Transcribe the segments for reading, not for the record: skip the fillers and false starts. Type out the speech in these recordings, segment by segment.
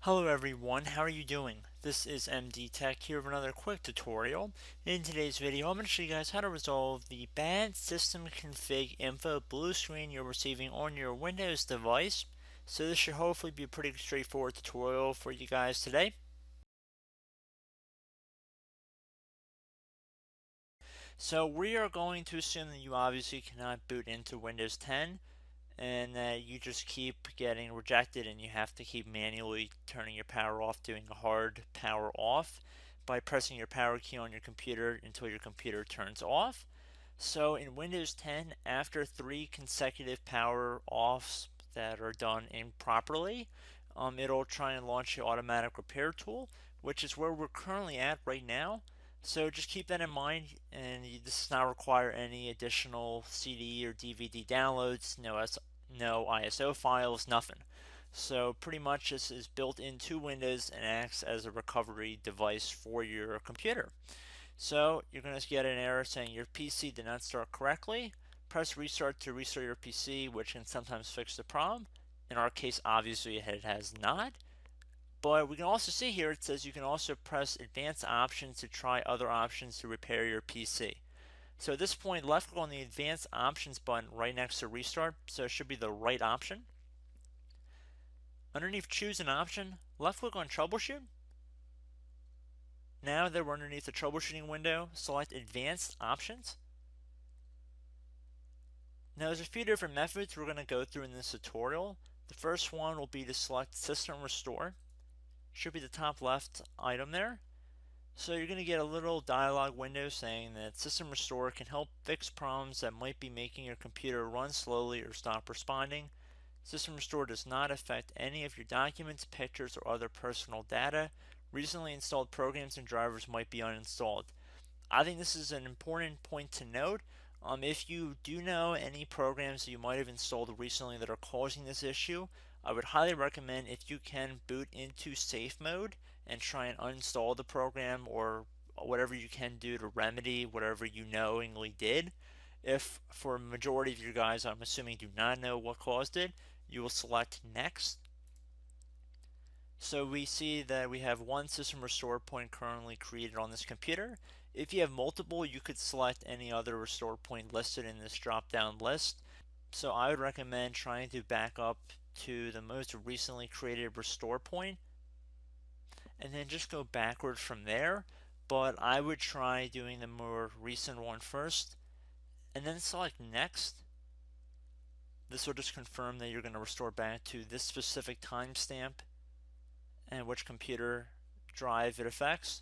Hello everyone, how are you doing? This is MD Tech here with another quick tutorial. In today's video, I'm going to show you guys how to resolve the bad system config info blue screen you're receiving on your Windows device. So this should hopefully be a pretty straightforward tutorial for you guys today. So we are going to assume that you obviously cannot boot into Windows 10 and that you just keep getting rejected and you have to keep manually turning your power off, doing a hard power off by pressing your power key on your computer until your computer turns off. So in Windows 10, after 3 consecutive power offs that are done improperly, it'll try and launch the automatic repair tool, which is where we're currently at right now. So just keep that in mind, and this does not require any additional CD or DVD downloads, no ISO files, nothing. So pretty much this is built into Windows and acts as a recovery device for your computer. So you're going to get an error saying your PC did not start correctly. Press restart to restart your PC, which can sometimes fix the problem. In our case, obviously it has not. But we can also see here it says you can also press advanced options to try other options to repair your PC. So at this point, left click on the advanced options button right next to restart, so it should be the right option. Underneath choose an option, left click on troubleshoot. Now that we're underneath the troubleshooting window, select advanced options. Now there's a few different methods we're going to go through in this tutorial. The first one will be to select system restore. Should be the top left item there. So you're going to get a little dialog window saying that System Restore can help fix problems that might be making your computer run slowly or stop responding. System Restore does not affect any of your documents, pictures, or other personal data. Recently installed programs and drivers might be uninstalled. I think this is an important point to note. If you do know any programs that you might have installed recently that are causing this issue, I would highly recommend, if you can, boot into safe mode and try and uninstall the program or whatever you can do to remedy whatever you knowingly did. If for a majority of you guys, I'm assuming, do not know what caused it, you will select next. So we see that we have one system restore point currently created on this computer. If you have multiple, you could select any other restore point listed in this drop down list. So I would recommend trying to back up to the most recently created restore point and then just go backwards from there. But I would try doing the more recent one first and then select next. This will just confirm that you're going to restore back to this specific timestamp and which computer drive it affects.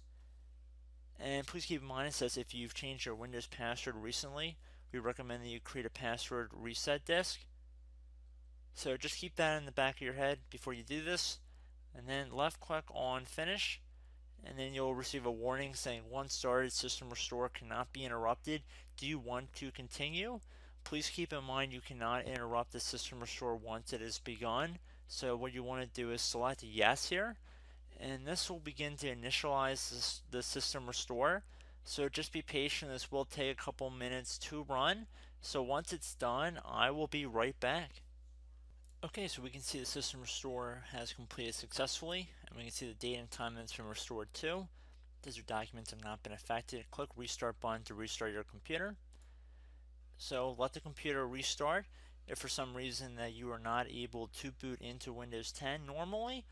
And please keep in mind, it says if you've changed your Windows password recently, we recommend that you create a password reset disk. So just keep that in the back of your head before you do this, and then left click on finish, and then you'll receive a warning saying once started, system restore cannot be interrupted. Do you want to continue? Please keep in mind you cannot interrupt the system restore once it is begun. So what you want to do is select yes here, and this will begin to initialize the system restore. So just be patient, this will take a couple minutes to run. So once it's done, I will be right back. Okay, so we can see the system restore has completed successfully, and we can see the date and time that it's been restored to. These documents have not been affected. Click restart button to restart your computer. So let the computer restart. If for some reason that you are not able to boot into Windows 10 normally,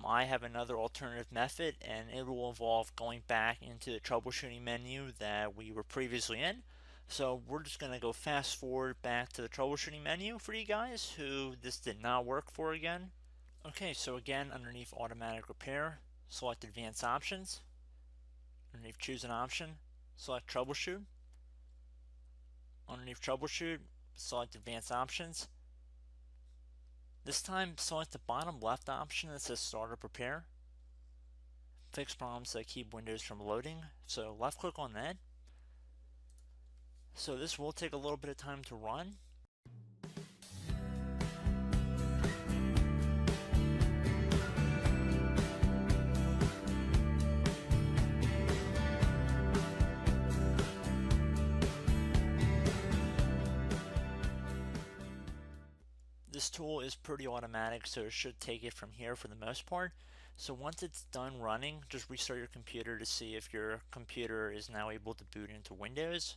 I have another alternative method, and it will involve going back into the troubleshooting menu that we were previously in. So we're just going to go fast forward back to the troubleshooting menu for you guys who this did not work for again. Okay, so again, underneath automatic repair, select advanced options. Underneath choose an option, select troubleshoot. Underneath troubleshoot, select advanced options. This time, select the bottom left option that says startup repair. Fix problems that keep Windows from loading. So left click on that. So this will take a little bit of time to run. is pretty automatic, so it should take it from here for the most part. So once it's done running, just restart your computer to see if your computer is now able to boot into Windows.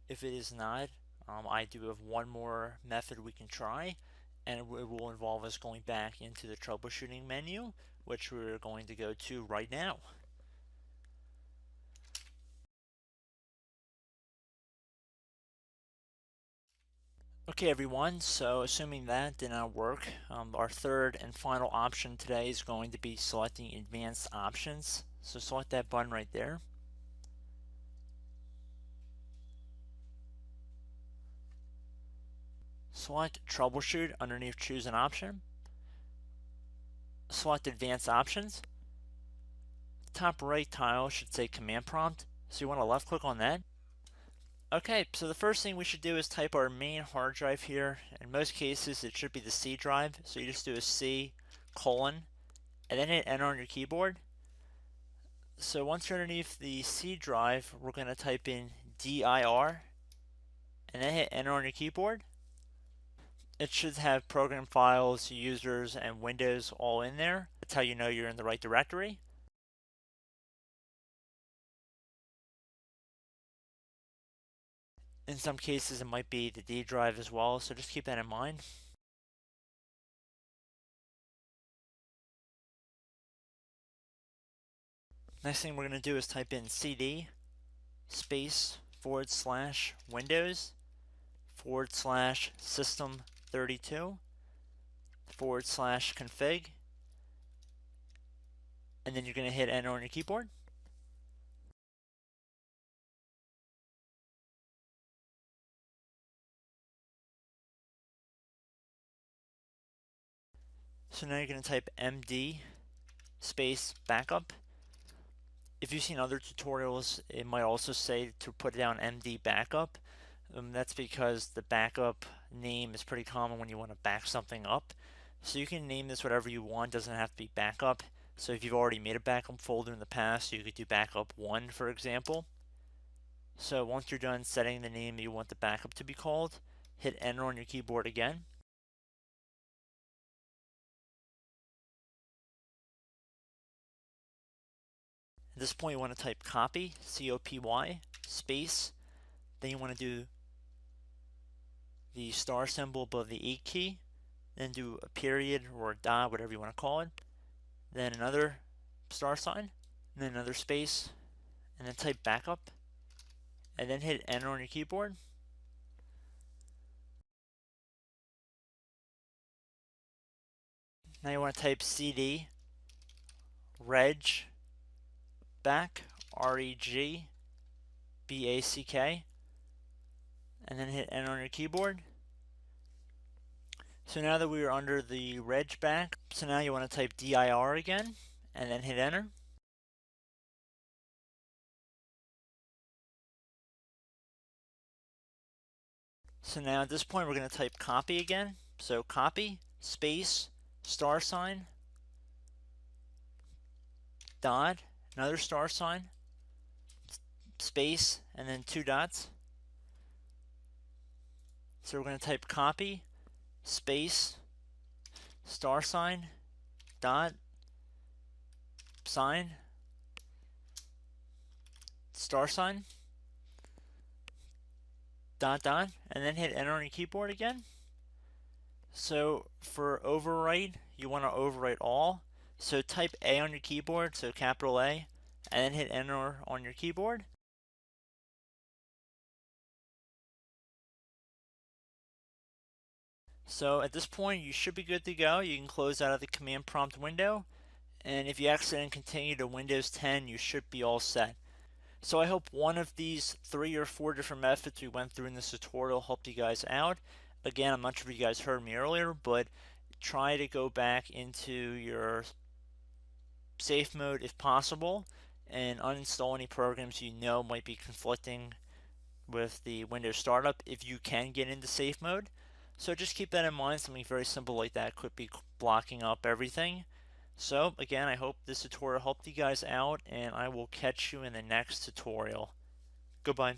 If it is not, I do have one more method we can try, and it will involve us going back into the troubleshooting menu, which we're going to go to right now. Okay everyone, so assuming that did not work, our third and final option today is going to be selecting advanced options. So select that button right there. Select troubleshoot underneath choose an option. Select advanced options. Top right tile should say command prompt, so you want to left click on that. Okay, so the first thing we should do is type our main hard drive here. In most cases it should be the C drive, so you just do a C colon and then hit enter on your keyboard. So once you're underneath the C drive, we're going to type in dir and then hit enter on your keyboard. It should have program files, users, and Windows all in there. That's how you know you're in the right directory. In some cases, it might be the D drive as well, so just keep that in mind. Next thing we're going to do is type in cd space / Windows / system 32 / config, and then you're going to hit enter on your keyboard. So now you're going to type md space backup. If you've seen other tutorials, it might also say to put down md backup. That's because the backup name is pretty common when you want to back something up. So you can name this whatever you want, doesn't have to be backup. So if you've already made a backup folder in the past, you could do backup 1 for example. So once you're done setting the name you want the backup to be called, hit enter on your keyboard again. At this point you want to type copy, C-O-P-Y, space, then you want to do the star symbol above the 8 key, then do a period or a dot, whatever you want to call it, then another star sign, and then another space, and then type backup, and then hit enter on your keyboard. Now you want to type cd reg back, R-E-G B-A-C-K, and then hit enter on your keyboard. So now that we are under the reg back, so now you want to type dir again, and then hit enter. So now at this point we're going to type copy again. So copy, space, star sign, dot, another star sign, space, and then 2 dots. So we're going to type copy, space, star sign, dot, sign, star sign, dot, dot, and then hit enter on your keyboard again. So for overwrite, you want to overwrite all. So type A on your keyboard, so capital A, and then hit enter on your keyboard. So at this point, you should be good to go. You can close out of the command prompt window. And if you accidentally continue to Windows 10, you should be all set. So I hope one of these 3 or 4 different methods we went through in this tutorial helped you guys out. Again, I'm not sure if you guys heard me earlier, but try to go back into your safe mode if possible and uninstall any programs you know might be conflicting with the Windows startup if you can get into safe mode. So just keep that in mind. Something very simple like that could be blocking up everything. So again, I hope this tutorial helped you guys out, and I will catch you in the next tutorial. Goodbye.